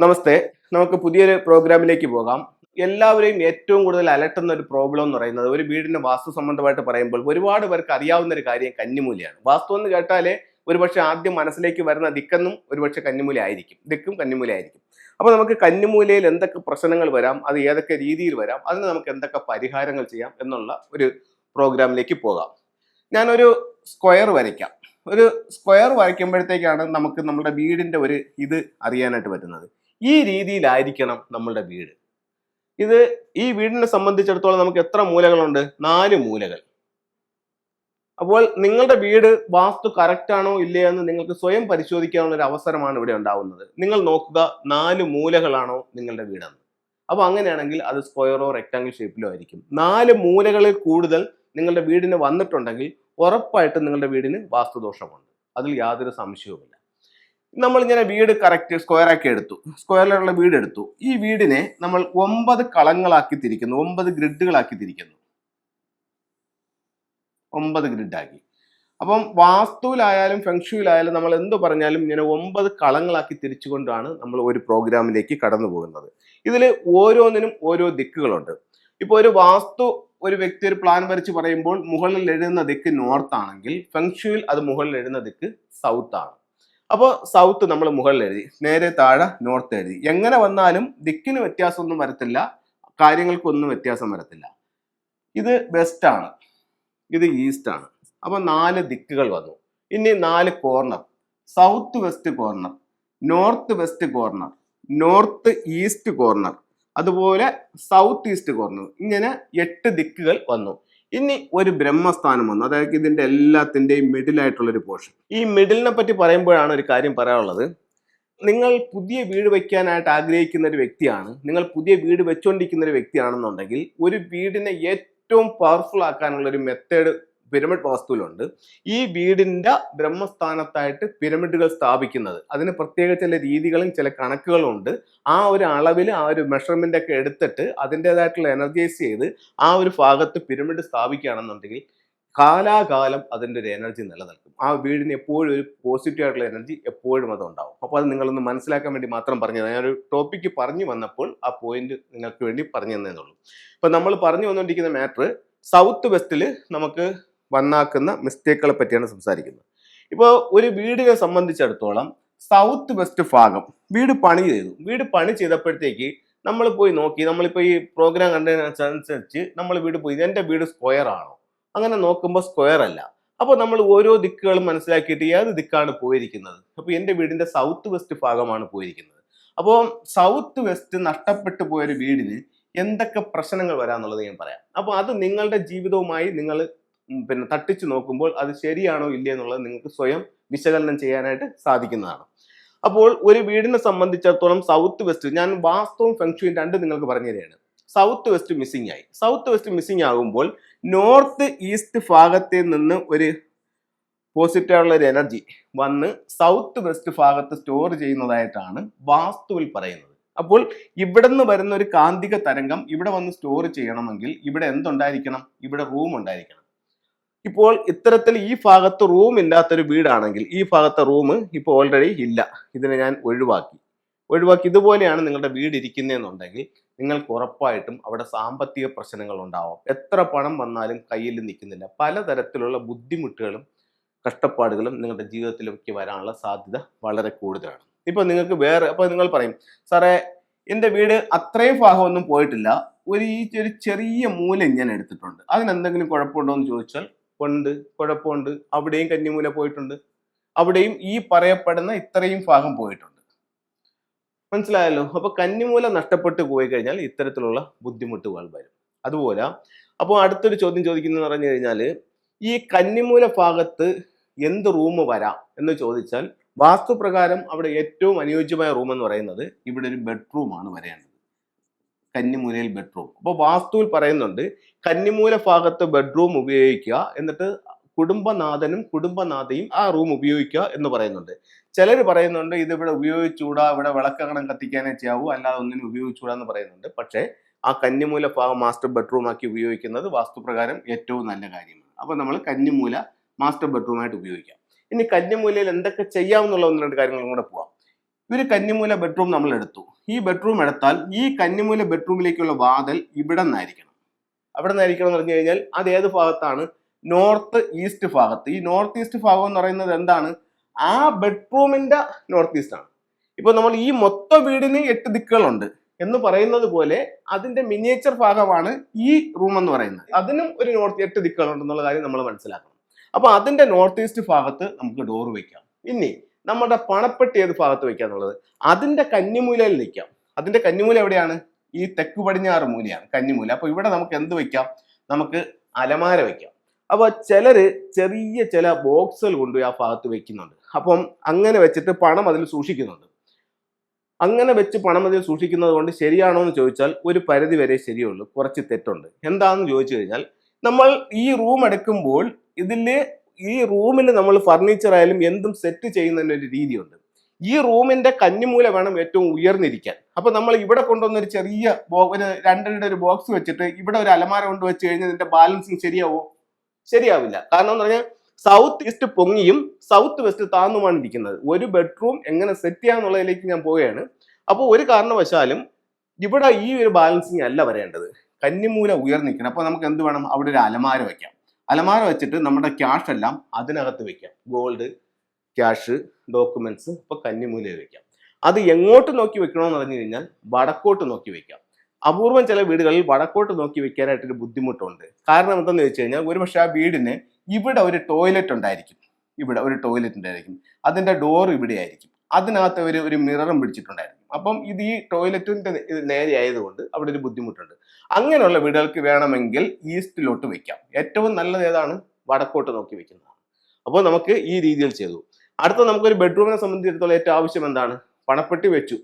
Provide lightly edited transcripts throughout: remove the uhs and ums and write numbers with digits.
നമസ്തേ. നമുക്ക് പുതിയൊരു പ്രോഗ്രാമിലേക്ക് പോകാം. എല്ലാവരെയും ഏറ്റവും കൂടുതൽ അലട്ടുന്ന ഒരു പ്രോബ്ലം എന്ന് പറയുന്നത് ഒരു വീടിന്റെ വാസ്തു സംബന്ധമായിട്ട് പറയുമ്പോൾ ഒരുപാട് പേർക്ക് അറിയാവുന്ന ഒരു കാര്യം കന്നിമൂലയാണ്. വാസ്തു എന്ന് കേട്ടാലേ ഒരുപക്ഷെ ആദ്യം മനസ്സിലേക്ക് വരുന്ന ദിക്കെന്നും ഒരുപക്ഷെ കന്നിമൂല ആയിരിക്കും. ദിക്കും കന്നിമൂല ആയിരിക്കും. അപ്പോൾ നമുക്ക് കന്നിമൂലയിൽ എന്തൊക്കെ പ്രശ്നങ്ങൾ വരാം, അത് ഏതൊക്കെ രീതിയിൽ വരാം, അതിന് നമുക്ക് എന്തൊക്കെ പരിഹാരങ്ങൾ ചെയ്യാം എന്നുള്ള ഒരു പ്രോഗ്രാമിലേക്ക് പോകാം. ഞാനൊരു സ്ക്വയർ വരയ്ക്കാം. ഒരു സ്ക്വയർ വരയ്ക്കുമ്പോഴത്തേക്കാണ് നമുക്ക് നമ്മുടെ വീടിന്റെ ഒരു ഇത് അറിയാനായിട്ട് പറ്റുന്നത്. ഈ രീതിയിലായിരിക്കണം നമ്മളുടെ വീട്. ഈ വീടിനെ സംബന്ധിച്ചിടത്തോളം നമുക്ക് എത്ര മൂലകളുണ്ട്? 4 മൂലകൾ. അപ്പോൾ നിങ്ങളുടെ വീട് വാസ്തു കറക്റ്റ് ആണോ ഇല്ലയോ എന്ന് നിങ്ങൾക്ക് സ്വയം പരിശോധിക്കാനുള്ള ഒരു അവസരമാണ് ഇവിടെ ഉണ്ടാവുന്നത്. നിങ്ങൾ നോക്കുക 4 മൂലകളാണോ നിങ്ങളുടെ വീടെന്ന്. അപ്പോൾ അങ്ങനെയാണെങ്കിൽ അത് സ്ക്വയറോ റെക്ടാങ്കിൾ ഷേപ്പിലോ ആയിരിക്കും. 4 മൂലകളിൽ കൂടുതൽ നിങ്ങളുടെ വീടിന് വന്നിട്ടുണ്ടെങ്കിൽ ഉറപ്പായിട്ടും നിങ്ങളുടെ വീടിന് വാസ്തുദോഷമുണ്ട്. അതിൽ യാതൊരു സംശയവുമില്ല. നമ്മൾ ഇങ്ങനെ വീട് കറക്റ്റ് സ്ക്വയർ ആക്കി എടുത്തു, സ്ക്വയറിലുള്ള വീട് എടുത്തു. ഈ വീടിനെ നമ്മൾ 9 കളങ്ങളാക്കി തിരിക്കുന്നു, 9 ഗ്രിഡുകളാക്കി തിരിക്കുന്നു, 9 ഗ്രിഡാക്കി. അപ്പം വാസ്തുവിലായാലും ഫെങ്ഷുവിലായാലും നമ്മൾ എന്ത് പറഞ്ഞാലും ഇങ്ങനെ 9 കളങ്ങളാക്കി തിരിച്ചുകൊണ്ടാണ് നമ്മൾ ഒരു പ്രോഗ്രാമിലേക്ക് കടന്നു പോകുന്നത്. ഇതിൽ ഓരോന്നിനും ഓരോ ദിക്കുകളുണ്ട്. ഇപ്പോൾ ഒരു വ്യക്തി ഒരു പ്ലാൻ വരച്ച് പറയുമ്പോൾ മുകളിൽ എഴുതുന്ന ദിക്ക് നോർത്ത് ആണെങ്കിൽ ഫെങ്ഷുവിൽ അത് മുകളിൽ എഴുതുന്ന ദിക്ക് സൗത്ത് ആണ്. അപ്പോൾ സൗത്ത് നമ്മൾ മുകളിൽ എഴുതി, നേരെ താഴെ നോർത്ത് എഴുതി. എങ്ങനെ വന്നാലും ദിക്കിന് വ്യത്യാസമൊന്നും വരത്തില്ല, കാര്യങ്ങൾക്കൊന്നും വ്യത്യാസം വരത്തില്ല. ഇത് വെസ്റ്റ് ആണ്, ഇത് ഈസ്റ്റ് ആണ്. അപ്പൊ 4 ദിക്കുകൾ വന്നു. ഇനി 4 corner, south west corner, north west corner, north east corner, അതുപോലെ സൗത്ത് ഈസ്റ്റ് കോർണർ. ഇങ്ങനെ 8 ദിക്കുകൾ വന്നു. ഇനി ഒരു ബ്രഹ്മസ്ഥാനം വന്നു, അതായത് ഇതിന്റെ എല്ലാത്തിന്റെയും മിഡിലായിട്ടുള്ള ഒരു പോർഷൻ. ഈ മിഡിലിനെ പറ്റി പറയുമ്പോഴാണ് ഒരു കാര്യം പറയാനുള്ളത്. നിങ്ങൾ പുതിയ വീട് വയ്ക്കാനായിട്ട് ആഗ്രഹിക്കുന്ന ഒരു വ്യക്തിയാണ്, നിങ്ങൾ പുതിയ വീട് വെച്ചുകൊണ്ടിരിക്കുന്ന ഒരു വ്യക്തിയാണെന്നുണ്ടെങ്കിൽ ഒരു വീടിനെ ഏറ്റവും പവർഫുൾ ആക്കാനുള്ള ഒരു മെത്തേഡ് പിരമിഡ് വാസ്തുവിലുണ്ട്. ഈ വീടിന്റെ ബ്രഹ്മസ്ഥാനത്തായിട്ട് പിരമിഡുകൾ സ്ഥാപിക്കുന്നത്, അതിന് പ്രത്യേക ചില രീതികളും ചില കണക്കുകളും ഉണ്ട്. ആ ഒരു അളവിൽ ആ ഒരു മെഷർമെന്റ് ഒക്കെ എടുത്തിട്ട് അതിൻ്റെതായിട്ടുള്ള എനർജൈസ് ചെയ്ത് ആ ഒരു ഭാഗത്ത് പിരമിഡ് സ്ഥാപിക്കുകയാണെന്നുണ്ടെങ്കിൽ കാലാകാലം അതിൻ്റെ ഒരു എനർജി നിലനിൽക്കും. ആ വീടിന് എപ്പോഴും ഒരു പോസിറ്റീവ് ആയിട്ടുള്ള എനർജി എപ്പോഴും അത് ഉണ്ടാവും. അപ്പോൾ അത് നിങ്ങളൊന്ന് മനസ്സിലാക്കാൻ വേണ്ടി മാത്രം പറഞ്ഞത്. ഞാനൊരു ടോപ്പിക്ക് പറഞ്ഞു വന്നപ്പോൾ ആ പോയിന്റ് നിങ്ങൾക്ക് വേണ്ടി പറഞ്ഞു തന്നേന്നുള്ളൂ. ഇപ്പൊ നമ്മൾ പറഞ്ഞു വന്നുകൊണ്ടിരിക്കുന്ന മാറ്റർ സൗത്ത് വെസ്റ്റിൽ നമുക്ക് വന്നാക്കുന്ന മിസ്റ്റേക്കുകളെ പറ്റിയാണ് സംസാരിക്കുന്നത്. ഇപ്പോൾ ഒരു വീടിനെ സംബന്ധിച്ചിടത്തോളം സൗത്ത് വെസ്റ്റ് ഭാഗം വീട് പണി ചെയ്തപ്പോഴത്തേക്ക് നമ്മൾ പോയി നോക്കി, നമ്മളിപ്പോൾ ഈ പ്രോഗ്രാം കണ്ടതിനനുസരിച്ച് നമ്മൾ വീട് പോയി, എൻ്റെ വീട് സ്ക്വയർ ആണോ? അങ്ങനെ നോക്കുമ്പോൾ സ്ക്വയർ അല്ല. അപ്പോൾ നമ്മൾ ഓരോ ദിക്കുകളും മനസ്സിലാക്കിയിട്ട് ഏത് ദിക്കാണ് പോയിരിക്കുന്നത്. അപ്പോൾ എൻ്റെ വീടിന്റെ സൗത്ത് വെസ്റ്റ് ഭാഗമാണ് പോയിരിക്കുന്നത്. അപ്പോൾ സൗത്ത് വെസ്റ്റ് നഷ്ടപ്പെട്ടു പോയൊരു വീടിന് എന്തൊക്കെ പ്രശ്നങ്ങൾ വരാന്നുള്ളത് ഞാൻ പറയാം. അപ്പോൾ അത് നിങ്ങളുടെ ജീവിതവുമായി നിങ്ങൾ തട്ടിച്ചു നോക്കുമ്പോൾ അത് ശരിയാണോ ഇല്ലേ എന്നുള്ളത് നിങ്ങൾക്ക് സ്വയം വിശകലനം ചെയ്യാനായിട്ട് സാധിക്കുന്നതാണ്. അപ്പോൾ ഒരു വീടിനെ സംബന്ധിച്ചിടത്തോളം സൗത്ത് വെസ്റ്റ്, ഞാൻ വാസ്തവം ഫെങ്ഷുയും രണ്ടും നിങ്ങൾക്ക് പറഞ്ഞു തരികയാണ്. സൗത്ത് വെസ്റ്റ് മിസ്സിംഗ് ആയി. സൗത്ത് വെസ്റ്റ് മിസ്സിംഗ് ആകുമ്പോൾ നോർത്ത് ഈസ്റ്റ് ഭാഗത്തെ നിന്ന് ഒരു പോസിറ്റീവുള്ള ഒരു എനർജി വന്ന് സൗത്ത് വെസ്റ്റ് ഭാഗത്ത് സ്റ്റോർ ചെയ്യുന്നതായിട്ടാണ് വാസ്തുവിൽ പറയുന്നത്. അപ്പോൾ ഇവിടെ നിന്ന് വരുന്ന ഒരു കാന്തിക തരംഗം ഇവിടെ വന്ന് സ്റ്റോർ ചെയ്യണമെങ്കിൽ ഇവിടെ എന്തുണ്ടായിരിക്കണം? ഇവിടെ റൂം ഉണ്ടായിരിക്കണം. ഇപ്പോൾ ഇത്തരത്തിൽ ഈ ഭാഗത്ത് റൂം ഇല്ലാത്തൊരു വീടാണെങ്കിൽ ഈ ഭാഗത്തെ റൂം ഇപ്പോൾ ഓൾറെഡി ഇല്ല, ഇതിനെ ഞാൻ ഒഴിവാക്കി ഇതുപോലെയാണ് നിങ്ങളുടെ വീട് ഇരിക്കുന്നതെന്നുണ്ടെങ്കിൽ നിങ്ങൾക്ക് ഉറപ്പായിട്ടും അവിടെ സാമ്പത്തിക പ്രശ്നങ്ങൾ ഉണ്ടാവും. എത്ര പണം വന്നാലും കയ്യിൽ നിൽക്കുന്നില്ല. പലതരത്തിലുള്ള ബുദ്ധിമുട്ടുകളും കഷ്ടപ്പാടുകളും നിങ്ങളുടെ ജീവിതത്തിലേക്ക് വരാനുള്ള സാധ്യത വളരെ കൂടുതലാണ്. ഇപ്പൊ നിങ്ങൾക്ക് അപ്പോൾ നിങ്ങൾ പറയും, സാറേ എൻ്റെ വീട് അത്രയും ഭാഗമൊന്നും പോയിട്ടില്ല, ഒരു ചെറിയ മൂല ഞാൻ എടുത്തിട്ടുണ്ട്, അതിനെന്തെങ്കിലും കുഴപ്പമുണ്ടോ എന്ന് ചോദിച്ചാൽ ഉണ്ട്, കുഴപ്പമുണ്ട്. അവിടെയും കന്നിമൂല പോയിട്ടുണ്ട്, അവിടെയും ഈ പറയപ്പെടുന്ന ഇത്രയും ഭാഗം പോയിട്ടുണ്ട്. മനസ്സിലായല്ലോ? അപ്പൊ കന്നിമൂല നഷ്ടപ്പെട്ടു പോയി കഴിഞ്ഞാൽ ഇത്തരത്തിലുള്ള ബുദ്ധിമുട്ടുകൾ വരും. അതുപോലെ അപ്പോൾ അടുത്തൊരു ചോദ്യം ചോദിക്കുന്നത് പറഞ്ഞു കഴിഞ്ഞാൽ ഈ കന്നിമൂല ഭാഗത്ത് എന്ത് റൂം വരാം എന്ന് ചോദിച്ചാൽ വാസ്തുപ്രകാരം അവിടെ ഏറ്റവും അനുയോജ്യമായ റൂം എന്ന് പറയുന്നത് ഇവിടെ ഒരു ബെഡ്റൂമാണ് വരേണ്ടത്. കന്നിമൂലയിൽ ബെഡ്റൂം. അപ്പോൾ വാസ്തുവിൽ പറയുന്നുണ്ട് കന്നിമൂല ഭാഗത്ത് ബെഡ്റൂം ഉപയോഗിക്കുക, എന്നിട്ട് കുടുംബനാഥനും കുടുംബനാഥയും ആ റൂം ഉപയോഗിക്കുക എന്ന് പറയുന്നുണ്ട്. ചിലർ പറയുന്നുണ്ട് ഇതിവിടെ ഉപയോഗിച്ചുകൂടാ, ഇവിടെ വിളക്കകണം കത്തിക്കാനേ ചെയ്യാവൂ, അല്ലാതെ ഒന്നിനും ഉപയോഗിച്ചുകൂടാ എന്ന് പറയുന്നുണ്ട്. പക്ഷേ ആ കന്നിമൂല ഭാഗം മാസ്റ്റർ ബെഡ്റൂം ആക്കി ഉപയോഗിക്കുന്നത് വാസ്തുപ്രകാരം ഏറ്റവും നല്ല കാര്യമാണ്. അപ്പോൾ നമ്മൾ കന്നിമൂല മാസ്റ്റർ ബെഡ്റൂമായിട്ട് ഉപയോഗിക്കാം. ഇനി കന്നിമൂലയിൽ എന്തൊക്കെ ചെയ്യാമെന്നുള്ള 1-2 കാര്യങ്ങളും കൂടെ പോവാം. ഒരു കന്നിമൂല ബെഡ്റൂം നമ്മൾ എടുത്തു. ഈ ബെഡ്റൂം എടുത്താൽ ഈ കന്നിമൂല ബെഡ്റൂമിലേക്കുള്ള വാതിൽ ഇവിടെ നിന്നായിരിക്കണം. അവിടെ നിന്നായിരിക്കണം എന്ന് പറഞ്ഞു കഴിഞ്ഞാൽ അത് ഏത് ഭാഗത്താണ്? നോർത്ത് ഈസ്റ്റ് ഭാഗത്ത്. ഈ നോർത്ത് ഈസ്റ്റ് ഭാഗം എന്ന് പറയുന്നത് എന്താണ്? ആ ബെഡ്റൂമിന്റെ നോർത്ത് ഈസ്റ്റ് ആണ്. ഇപ്പൊ നമ്മൾ ഈ മൊത്തം വീടിന് 8 ദിക്കുകളുണ്ട് എന്ന് പറയുന്നത് പോലെ അതിന്റെ മിനിയേച്ചർ ഭാഗമാണ് ഈ റൂം എന്ന് പറയുന്നത്. അതിനും ഒരു 8 ദിക്കുകളുണ്ടെന്നുള്ള കാര്യം നമ്മൾ മനസ്സിലാക്കണം. അപ്പൊ അതിന്റെ നോർത്ത് ഈസ്റ്റ് ഭാഗത്ത് നമുക്ക് ഡോർ വെക്കാം. ഇനി നമ്മുടെ പണപ്പെട്ടി ഏത് ഭാഗത്ത് വെക്കാം എന്നുള്ളത് അതിന്റെ കന്നിമൂലയിൽ നിൽക്കാം. അതിന്റെ കന്നിമൂല എവിടെയാണ്? ഈ തെക്ക് പടിഞ്ഞാറ് മൂലയാണ് കന്നിമൂല. അപ്പൊ ഇവിടെ നമുക്ക് എന്ത് വെക്കാം? നമുക്ക് അലമാര വെക്കാം. അപ്പൊ ചിലര് ചെറിയ ചില ബോക്സുകൾ കൊണ്ടുപോയി ആ ഭാഗത്ത് വെക്കുന്നുണ്ട്. അപ്പം അങ്ങനെ വെച്ചിട്ട് പണം അതിൽ സൂക്ഷിക്കുന്നുണ്ട്. അങ്ങനെ വെച്ച് പണം അതിൽ സൂക്ഷിക്കുന്നത് കൊണ്ട് ശരിയാണോ എന്ന് ചോദിച്ചാൽ ഒരു പരിധി വരെ ശരിയുള്ളൂ, കുറച്ച് തെറ്റുണ്ട്. എന്താണെന്ന് ചോദിച്ചു കഴിഞ്ഞാൽ നമ്മൾ ഈ റൂം എടുക്കുമ്പോൾ ഈ റൂമിൽ നമ്മൾ ഫർണിച്ചർ ആയാലും എന്തും സെറ്റ് ചെയ്യുന്നതിന് ഒരു രീതിയുണ്ട്. ഈ റൂമിന്റെ കന്നിമൂല വേണം ഏറ്റവും ഉയർന്നിരിക്കാൻ. അപ്പൊ നമ്മൾ ഇവിടെ കൊണ്ടുവന്ന ഒരു ചെറിയ രണ്ടരയുടെ ഒരു ബോക്സ് വെച്ചിട്ട് ഇവിടെ ഒരു അലമാര കൊണ്ട് വെച്ച് കഴിഞ്ഞാൽ ഇതിന്റെ ബാലൻസിങ് ശരിയാവോ? ശരിയാവില്ല. കാരണം എന്ന് പറഞ്ഞാൽ സൗത്ത് ഈസ്റ്റ് പൊങ്ങിയും സൗത്ത് വെസ്റ്റ് താന്നുമാണ് ഇരിക്കുന്നത്. ഒരു ബെഡ്റൂം എങ്ങനെ സെറ്റ് ചെയ്യാന്നുള്ളതിലേക്ക് ഞാൻ പോവുകയാണ്. അപ്പോൾ ഒരു കാരണവശാലും ഇവിടെ ഈ ഒരു ബാലൻസിങ് അല്ല വരേണ്ടത്. കന്നിമൂല ഉയർന്നിരിക്കണം. അപ്പൊ നമുക്ക് എന്ത് വേണം? അവിടെ ഒരു അലമാര വെക്കാം. അലമാര വെച്ചിട്ട് നമ്മുടെ ക്യാഷ് എല്ലാം അതിനകത്ത് വെക്കാം. ഗോൾഡ്, ക്യാഷ്, ഡോക്യുമെന്റ്സ് ഇപ്പൊ കന്നിമൂലയിൽ വെക്കാം. അത് എങ്ങോട്ട് നോക്കി വെക്കണമെന്ന് പറഞ്ഞു കഴിഞ്ഞാൽ വടക്കോട്ട് നോക്കി വെക്കാം. അപൂർവം ചില വീടുകളിൽ വടക്കോട്ട് നോക്കി വെക്കാനായിട്ടൊരു ബുദ്ധിമുട്ടുണ്ട്. കാരണം എന്താണെന്ന് വെച്ച് കഴിഞ്ഞാൽ ഒരുപക്ഷെ ആ വീടിന് ഇവിടെ ഒരു ടോയ്ലറ്റ് ഉണ്ടായിരിക്കും. ഇവിടെ ഒരു ടോയ്ലറ്റ് ഉണ്ടായിരിക്കും. അതിന്റെ ഡോർ ഇവിടെ ആയിരിക്കും. അതിനകത്ത് ഒരു മിററും പിടിച്ചിട്ടുണ്ടായിരിക്കും. അപ്പം ഇത് ഈ ടോയ്ലറ്റിന്റെ നേരെ ആയതുകൊണ്ട് അവിടെ ഒരു ബുദ്ധിമുട്ടുണ്ട്. അങ്ങനെയുള്ള വീടുകൾക്ക് വേണമെങ്കിൽ ഈസ്റ്റിലോട്ട് വെക്കാം. ഏറ്റവും നല്ലത് ഏതാണ്? വടക്കോട്ട് നോക്കി വെക്കുന്നതാണ്. അപ്പോൾ നമുക്ക് ഈ രീതിയിൽ ചെയ്തു. അടുത്ത നമുക്കൊരു ബെഡ്റൂമിനെ സംബന്ധിച്ചിടത്തോളം ഏറ്റവും ആവശ്യം എന്താണ്? പണപ്പെട്ടി വെച്ചു.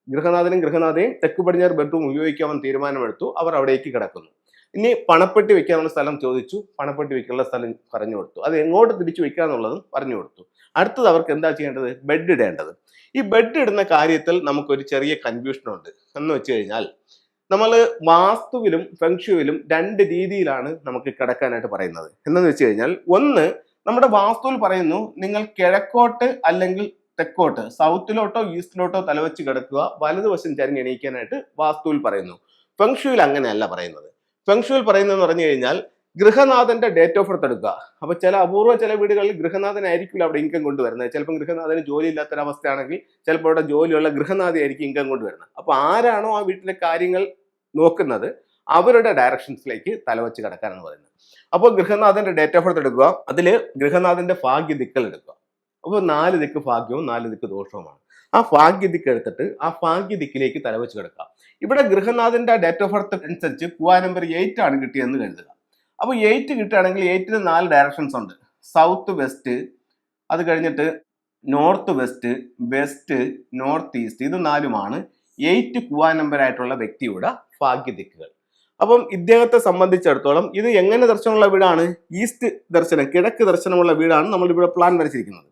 ഗൃഹനാഥയും തെക്ക് പടിഞ്ഞാറ് ബെഡ്റൂം ഉപയോഗിക്കാമെന്ന് തീരുമാനമെടുത്തു. അവർ അവിടേക്ക് കിടക്കുന്നു. ഇനി പണപ്പെട്ടി വെക്കാനുള്ള സ്ഥലം ചോദിച്ചു. പണപ്പെട്ടി വെക്കാനുള്ള സ്ഥലം പറഞ്ഞു കൊടുത്തു. അത് എങ്ങോട്ട് തിരിച്ചു വെക്കുക എന്നുള്ളതും പറഞ്ഞു കൊടുത്തു. അടുത്തത് അവർക്ക് എന്താ ചെയ്യേണ്ടത്? ബെഡ് ഇടേണ്ടത്. ഈ ബെഡ് ഇടുന്ന കാര്യത്തിൽ നമുക്കൊരു ചെറിയ കൺഫ്യൂഷനുണ്ട്. എന്ന് വെച്ച് കഴിഞ്ഞാൽ നമ്മൾ വാസ്തുവിലും ഫെങ്ഷുവിലും 2 രീതിയിലാണ് നമുക്ക് കിടക്കാനായിട്ട് പറയുന്നത്. എന്നു വെച്ച് കഴിഞ്ഞാൽ ഒന്ന്, നമ്മുടെ വാസ്തുവിൽ പറയുന്നു നിങ്ങൾ കിഴക്കോട്ട് അല്ലെങ്കിൽ തെക്കോട്ട്, സൗത്തിലോട്ടോ ഈസ്റ്റിലോട്ടോ തലവെച്ച് കിടക്കുക, വലതുവശം ചരിഞ്ഞ് എണീക്കാനായിട്ട് വാസ്തുവിൽ പറയുന്നു. ഫെങ്ഷുവിൽ അങ്ങനെയല്ല പറയുന്നത്. ഫെങ്ഷുവിൽ പറയുന്നതെന്ന് പറഞ്ഞു കഴിഞ്ഞാൽ ഗൃഹനാഥന്റെ ഡേറ്റ് ഓഫ് ബർത്ത് എടുക്കുക. അപ്പൊ അപൂർവ ചില വീടുകളിൽ ഗൃഹനാഥനായിരിക്കില്ല അവിടെ ഇൻകം കൊണ്ടുവരുന്നത്. ചിലപ്പോൾ ഗൃഹനാഥന് ജോലി ഇല്ലാത്തൊരവസ്ഥയാണെങ്കിൽ ചിലപ്പോൾ അവിടെ ജോലിയുള്ള ഗൃഹനാഥി ആയിരിക്കും ഇൻകം കൊണ്ടുവരുന്നത്. അപ്പൊ ആരാണോ ആ വീട്ടിലെ കാര്യങ്ങൾ നോക്കുന്നത് അവരുടെ ഡയറക്ഷൻസിലേക്ക് തലവെച്ച് കിടക്കാനാണ് പറയുന്നത്. അപ്പോൾ ഗൃഹനാഥന്റെ ഡേറ്റ് ഓഫ് ബർത്ത് എടുക്കുക. അതില് ഗൃഹനാഥന്റെ ഭാഗ്യ ദിക്കൾ എടുക്കുക. അപ്പോൾ 4 ദിക്ക് ഭാഗ്യവും 4 ദിക്ക് ദോഷവുമാണ്. ആ ഭാഗ്യ ദിക്ക് എടുത്തിട്ട് ആ ഭാഗ്യ ദിക്കിലേക്ക് തലവെച്ച് കിടക്കുക. ഇവിടെ ഗൃഹനാഥന്റെ ഡേറ്റ് ഓഫ് ബർത്ത് അനുസരിച്ച് കുവാ നമ്പർ 8 ആണ് കിട്ടിയെന്ന് കരുതുക. അപ്പോൾ 8 കിട്ടുകയാണെങ്കിൽ 8ന് 4 ഡയറക്ഷൻസ് ഉണ്ട്. സൗത്ത് വെസ്റ്റ്, അത് കഴിഞ്ഞിട്ട് north west, west, north east. ഇത് 4ഉമാണ് 8 കുവാ നമ്പർ ആയിട്ടുള്ള വ്യക്തിയുടെ ഭാഗ്യ ദിക്കുകൾ. അപ്പം ഇദ്ദേഹത്തെ സംബന്ധിച്ചിടത്തോളം ഇത് എങ്ങനെ ദർശനമുള്ള വീടാണ്? ഈസ്റ്റ് ദർശനം, കിഴക്ക് ദർശനമുള്ള വീടാണ് നമ്മൾ ഇവിടെ പ്ലാൻ വരച്ചിരിക്കുന്നത്.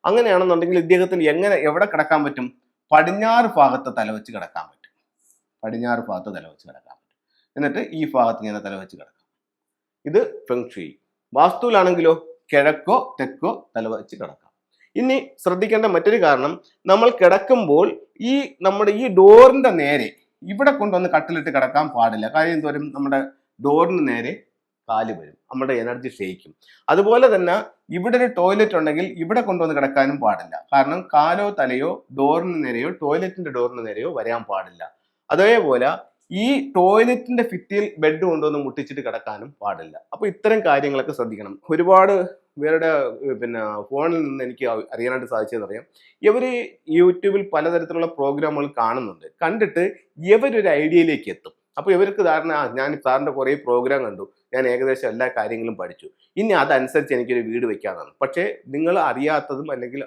അങ്ങനെയാണെന്നുണ്ടെങ്കിൽ ഇദ്ദേഹത്തിന് എവിടെ കിടക്കാൻ പറ്റും? പടിഞ്ഞാറ് ഭാഗത്ത് തലവെച്ച് കിടക്കാൻ പറ്റും. പടിഞ്ഞാറ് ഭാഗത്ത് തലവെച്ച് കിടക്കാൻ പറ്റും. എന്നിട്ട് ഈ ഭാഗത്ത് ഇങ്ങനെ തലവെച്ച് കിടക്കാം. ഇത് ഫെങ്ഷുയി. വാസ്തുവിലാണെങ്കിലോ കിഴക്കോ തെക്കോ തലവെച്ച് കിടക്കാം. ഇനി ശ്രദ്ധിക്കേണ്ട മറ്റൊരു കാരണം, നമ്മൾ കിടക്കുമ്പോൾ നമ്മുടെ ഈ ഡോറിന്റെ നേരെ ഇവിടെ കൊണ്ടുവന്ന് കട്ടിലിട്ട് കിടക്കാൻ പാടില്ല. കാര്യം എന്തോരും? നമ്മുടെ ഡോറിന് നേരെ കാല് വരും, നമ്മുടെ എനർജി ക്ഷയിക്കും. അതുപോലെ തന്നെ ഇവിടെ ഒരു ടോയ്ലറ്റ് ഉണ്ടെങ്കിൽ ഇവിടെ കൊണ്ടുവന്ന് കിടക്കാനും പാടില്ല. കാരണം കാലോ തലയോ ഡോറിന് നേരെയോ ടോയ്ലറ്റിന്റെ ഡോറിന് നേരെയോ വരാൻ പാടില്ല. അതേപോലെ ഈ ടോയ്ലറ്റിന്റെ ഭിത്തിയിൽ ബെഡ് കൊണ്ടുവന്ന് മുട്ടിച്ചിട്ട് കിടക്കാനും പാടില്ല. അപ്പൊ ഇത്തരം കാര്യങ്ങളൊക്കെ ശ്രദ്ധിക്കണം. ഒരുപാട് പേരുടെ ഫോണിൽ നിന്ന് എനിക്ക് അറിയാനായിട്ട് സാധിച്ചതറിയാം. ഇവർ യൂട്യൂബിൽ പലതരത്തിലുള്ള പ്രോഗ്രാമുകൾ കാണുന്നുണ്ട്. കണ്ടിട്ട് ഇവരൊരു ഐഡിയയിലേക്ക് എത്തും. അപ്പൊ ഇവർക്ക് ധാരണ, ഞാൻ സാറിന്റെ കുറേ പ്രോഗ്രാം കണ്ടു, ഞാൻ ഏകദേശം എല്ലാ കാര്യങ്ങളും പഠിച്ചു, ഇനി അതനുസരിച്ച് എനിക്കൊരു വീട് വെക്കാനാണ്. പക്ഷേ നിങ്ങൾ അറിയാത്തതും അല്ലെങ്കിൽ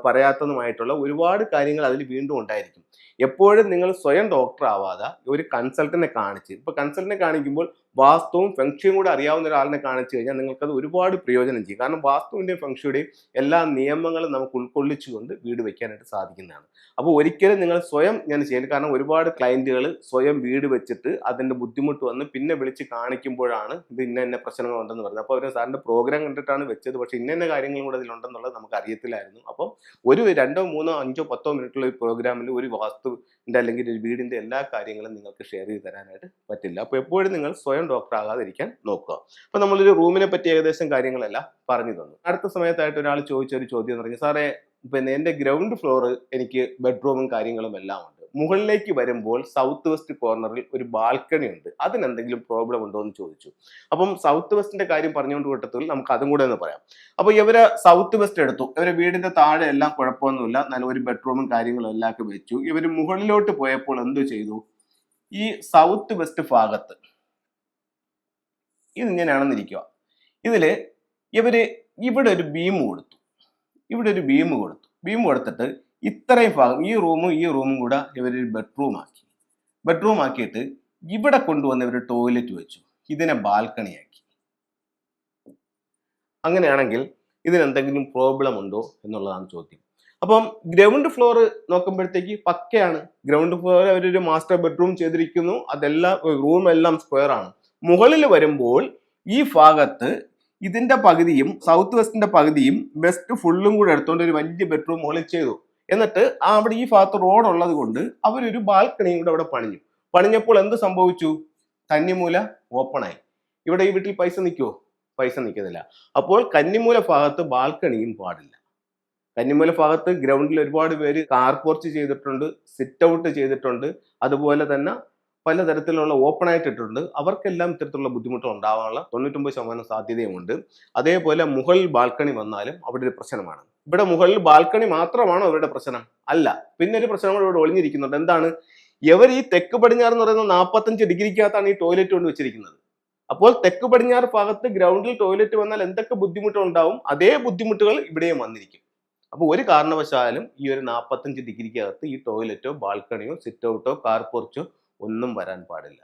പറയാത്തതുമായിട്ടുള്ള ഒരുപാട് കാര്യങ്ങൾ അതിൽ വീണ്ടും ഉണ്ടായിരിക്കും. എപ്പോഴും നിങ്ങൾ സ്വയം ഡോക്ടർ ആവാതെ ഒരു കൺസൾട്ടന്റിനെ കാണിച്ച്, ഇപ്പൊ കൺസൾട്ടന്റിനെ കാണിക്കുമ്പോൾ വാസ്തുവും ഫെങ്ഷുയും കൂടെ അറിയാവുന്ന ഒരാളിനെ കാണിച്ചു കഴിഞ്ഞാൽ നിങ്ങൾക്കത് ഒരുപാട് പ്രയോജനം ചെയ്യും. കാരണം വാസ്തുവിന്റെയും ഫെങ്ഷുയുടെയും എല്ലാ നിയമങ്ങളും നമുക്ക് ഉൾക്കൊള്ളിച്ചുകൊണ്ട് വീട് വെക്കാനായിട്ട് സാധിക്കുന്നതാണ്. അപ്പോൾ ഒരിക്കലും നിങ്ങൾ സ്വയം ഞാൻ ചെയ്യില്ല. കാരണം ഒരുപാട് ക്ലയന്റുകൾ സ്വയം വീട് വെച്ചിട്ട് അതിന്റെ ബുദ്ധിമുട്ട് വന്ന് പിന്നെ വിളിച്ച് കാണിക്കുമ്പോഴാണ് ഇത് ഇന്ന പ്രശ്നങ്ങൾ ഉണ്ടെന്ന് പറയുന്നത്. അപ്പോൾ അവർ സാറിന്റെ പ്രോഗ്രാം കണ്ടിട്ടാണ് വെച്ചത്, പക്ഷെ ഇന്ന കാര്യങ്ങളും കൂടെ ഇതിലുണ്ടെന്നുള്ളത് നമുക്ക് അറിയത്തില്ലായിരുന്നു. അപ്പം ഒരു 2, 3, 5, 10 മിനിറ്റുള്ള ഒരു പ്രോഗ്രാമിൽ ഒരു വാസ്തുവിന്റെ അല്ലെങ്കിൽ ഒരു വീടിന്റെ എല്ലാ കാര്യങ്ങളും നിങ്ങൾക്ക് ഷെയർ ചെയ്ത് തരാനായിട്ട് പറ്റില്ല. അപ്പോൾ എപ്പോഴും നിങ്ങൾ സ്വയം ഡോക്ടർ ആകാതിരിക്കാൻ നോക്കുക. അപ്പോൾ നമ്മളൊരു റൂമിനെ പറ്റി ഏകദേശം കാര്യങ്ങളെല്ലാം പറഞ്ഞു തന്നു. അടുത്ത സമയത്തായിട്ട് ഒരാൾ ചോദിച്ച ഒരു ചോദ്യം എന്ന് പറഞ്ഞാൽ, സാറേ പിന്നെ എൻ്റെ ഗ്രൗണ്ട് ഫ്ലോർ എനിക്ക് ബെഡ്റൂമും കാര്യങ്ങളും എല്ലാം ഉണ്ട്, മുകളിലേക്ക് വരുമ്പോൾ സൗത്ത് വെസ്റ്റ് കോർണറിൽ ഒരു ബാൽക്കണി ഉണ്ട്, അതിനെന്തെങ്കിലും പ്രോബ്ലം ഉണ്ടോ എന്ന് ചോദിച്ചു. അപ്പം സൗത്ത് വെസ്റ്റിന്റെ കാര്യം പറഞ്ഞുകൊണ്ട് കൂട്ടത്തിൽ നമുക്ക് അതും കൂടെ ഒന്ന് പറയാം. അപ്പൊ ഇവര് സൗത്ത് വെസ്റ്റ് എടുത്തു, ഇവരെ വീടിന്റെ താഴെ എല്ലാം കുഴപ്പമൊന്നുമില്ല, നല്ലൊരു ബെഡ്റൂമും കാര്യങ്ങളും എല്ലാം ഒക്കെ വെച്ചു. ഇവര് മുകളിലോട്ട് പോയപ്പോൾ എന്ത് ചെയ്തു, ഈ സൗത്ത് വെസ്റ്റ് ഭാഗത്ത് ഇതിങ്ങനെയാണെന്നിരിക്കുക, ഇതില് ഇവര് ഇവിടെ ഒരു ബീം കൊടുത്തു, ഇവിടെ ഒരു ബീം കൊടുത്തിട്ട് ഇത്രയും ഭാഗം ഈ റൂമും കൂടെ ഇവരൊരു ബെഡ്റൂം ആക്കിയിട്ട് ഇവിടെ കൊണ്ടുവന്ന് ഇവർ ടോയ്ലറ്റ് വെച്ചു, ഇതിനെ ബാൽക്കണിയാക്കി. അങ്ങനെയാണെങ്കിൽ ഇതിനെന്തെങ്കിലും പ്രോബ്ലം ഉണ്ടോ എന്നുള്ളതാണ് ചോദ്യം. അപ്പം ഗ്രൗണ്ട് ഫ്ലോർ നോക്കുമ്പോഴത്തേക്ക് പക്കയാണ്. ഗ്രൗണ്ട് ഫ്ലോർ അവരൊരു മാസ്റ്റർ ബെഡ്റൂം ചെയ്തിരിക്കുന്നു, അതെല്ലാം റൂം എല്ലാം സ്ക്വയർ ആണ്. മുകളിൽ വരുമ്പോൾ ഈ ഭാഗത്ത് ഇതിന്റെ പകുതിയും സൗത്ത് വെസ്റ്റിന്റെ പകുതിയും വെസ്റ്റ് ഫുള്ളും കൂടെ എടുത്തുകൊണ്ട് ഒരു വലിയ ബെഡ്റൂം മുകളിൽ ചെയ്തു. എന്നിട്ട് അവിടെ ഈ ഭാഗത്ത് റോഡ് ഉള്ളത് കൊണ്ട് അവരൊരു ബാൽക്കണിയും കൂടെ അവിടെ പണിഞ്ഞപ്പോൾ എന്ത് സംഭവിച്ചു, കന്നിമൂല ഓപ്പണായി. ഇവിടെ ഈ വീട്ടിൽ പൈസ നിൽക്കുമോ? പൈസ നിൽക്കുന്നില്ല. അപ്പോൾ കന്നിമൂല ഭാഗത്ത് ബാൽക്കണിയും പാടില്ല. കന്നിമൂല ഭാഗത്ത് ഗ്രൗണ്ടിൽ ഒരുപാട് പേര് കാർ പോർച്ച് ചെയ്തിട്ടുണ്ട്, സിറ്റ് ഔട്ട് ചെയ്തിട്ടുണ്ട്, അതുപോലെ തന്നെ പലതരത്തിലുള്ള ഓപ്പൺ ആയിട്ട് ഇട്ടിട്ടുണ്ട്. അവർക്കെല്ലാം ഇത്തരത്തിലുള്ള ബുദ്ധിമുട്ടുകൾ ഉണ്ടാവാനുള്ള 99% സാധ്യതയുമുണ്ട്. അതേപോലെ മുകളിൽ ബാൽക്കണി വന്നാലും അവിടെ ഒരു പ്രശ്നമാണ്. ഇവിടെ മുകളിൽ ബാൽക്കണി മാത്രമാണോ അവരുടെ പ്രശ്നം? അല്ല, പിന്നെ ഒരു പ്രശ്നം കൂടെ ഇവിടെ ഒളിഞ്ഞിരിക്കുന്നുണ്ട്. എന്താണ്? ഇവർ ഈ തെക്ക് പടിഞ്ഞാറ് എന്ന് പറയുന്ന 45 ഡിഗ്രിക്കകത്താണ് ഈ ടോയ്ലറ്റ് കൊണ്ട് വെച്ചിരിക്കുന്നത്. അപ്പോൾ തെക്ക് പടിഞ്ഞാറ് ഭാഗത്ത് ഗ്രൗണ്ടിൽ ടോയ്ലറ്റ് വന്നാൽ എന്തൊക്കെ ബുദ്ധിമുട്ടുകൾ ഉണ്ടാവും, അതേ ബുദ്ധിമുട്ടുകൾ ഇവിടെയും വന്നിരിക്കും. അപ്പോൾ ഒരു കാരണവശാലും ഈ ഒരു 45 ഡിഗ്രിക്കകത്ത് ഈ ടോയ്ലറ്റോ ബാൽക്കണിയോ സിറ്റ് ഔട്ടോ കാർ പോർച്ചോ ഒന്നും വരാൻ പാടില്ല.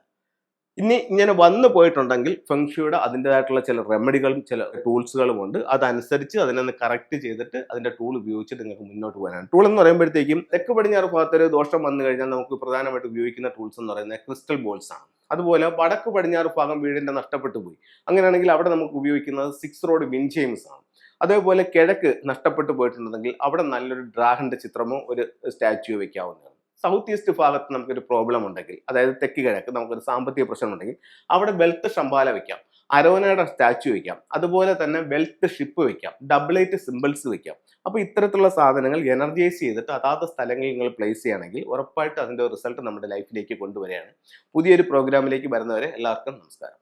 ഇനി ഇങ്ങനെ വന്നു പോയിട്ടുണ്ടെങ്കിൽ ഫെങ്ഷുയുടെ അതിൻ്റെതായിട്ടുള്ള ചില റെമഡികളും ചില ടൂൾസുകളും ഉണ്ട്. അതനുസരിച്ച് അതിനൊന്ന് കറക്റ്റ് ചെയ്തിട്ട് അതിന്റെ ടൂൾ ഉപയോഗിച്ചിട്ട് നിങ്ങൾക്ക് മുന്നോട്ട് പോകാനാണ്. ടൂൾ എന്ന് പറയുമ്പോഴത്തേക്കും തെക്ക് പടിഞ്ഞാറ് ഭാഗത്തൊരു ദോഷം വന്നു കഴിഞ്ഞാൽ നമുക്ക് പ്രധാനമായിട്ട് ഉപയോഗിക്കുന്ന ടൂൾസ് എന്ന് പറയുന്നത് ക്രിസ്റ്റൽ ബോൾസ് ആണ്. അതുപോലെ വടക്ക് പടിഞ്ഞാറ് ഭാഗം വീടിന്റെ നഷ്ടപ്പെട്ടു പോയി, അങ്ങനെയാണെങ്കിൽ അവിടെ നമുക്ക് ഉപയോഗിക്കുന്നത് 6 റോഡ് വിൻചെയിംസ് ആണ്. അതേപോലെ കിഴക്ക് നഷ്ടപ്പെട്ടു പോയിട്ടുണ്ടെങ്കിൽ അവിടെ നല്ലൊരു ഡ്രാഗന്റെ ചിത്രമോ ഒരു സ്റ്റാച്യു വെക്കാവുന്നതാണ്. സൗത്ത് ഈസ്റ്റ് ഭാഗത്ത് നമുക്കൊരു പ്രോബ്ലം ഉണ്ടെങ്കിൽ, അതായത് തെക്ക് കിഴക്ക് നമുക്കൊരു സാമ്പത്തിക പ്രശ്നം ഉണ്ടെങ്കിൽ അവിടെ വെൽത്ത് ശമ്പാല വെക്കാം, അരോനയുടെ സ്റ്റാച്യു വെക്കാം, അതുപോലെ തന്നെ വെൽത്ത് ഷിപ്പ് വെക്കാം, ഡബിളേറ്റ് സിമ്പിൾസ് വെക്കാം. അപ്പോൾ ഇത്തരത്തിലുള്ള സാധനങ്ങൾ എനർജൈസ് ചെയ്തിട്ട് അതാത് സ്ഥലങ്ങളിൽ നിങ്ങൾ പ്ലേസ് ചെയ്യുകയാണെങ്കിൽ ഉറപ്പായിട്ട് അതിൻ്റെ റിസൾട്ട് നമ്മുടെ ലൈഫിലേക്ക് കൊണ്ടുവരികയാണ്. പുതിയൊരു പ്രോഗ്രാമിലേക്ക് വരുന്നവരെ എല്ലാവർക്കും നമസ്കാരം.